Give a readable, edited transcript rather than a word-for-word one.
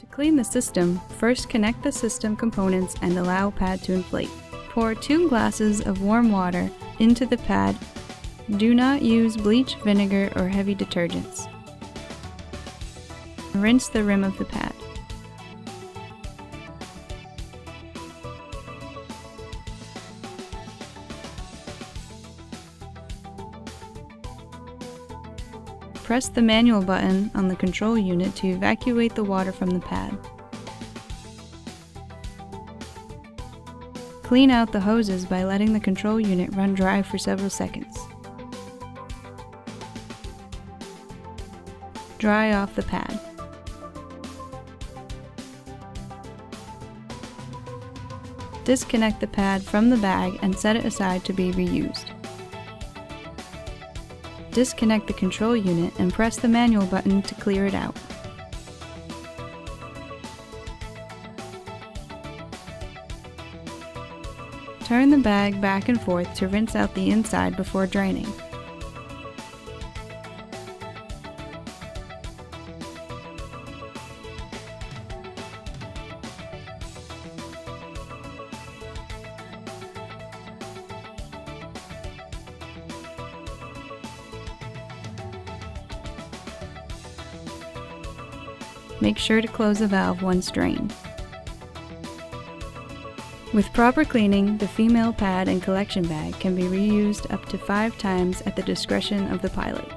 To clean the system, first connect the system components and allow pad to inflate. Pour 2 glasses of warm water into the pad. Do not use bleach, vinegar, or heavy detergents. Rinse the rim of the pad. Press the manual button on the control unit to evacuate the water from the pad. Clean out the hoses by letting the control unit run dry for several seconds. Dry off the pad. Disconnect the pad from the bag and set it aside to be reused. Disconnect the control unit and press the manual button to clear it out. Turn the bag back and forth to rinse out the inside before draining. Make sure to close the valve once drained. With proper cleaning, the female pad and collection bag can be reused up to 5 times at the discretion of the pilot.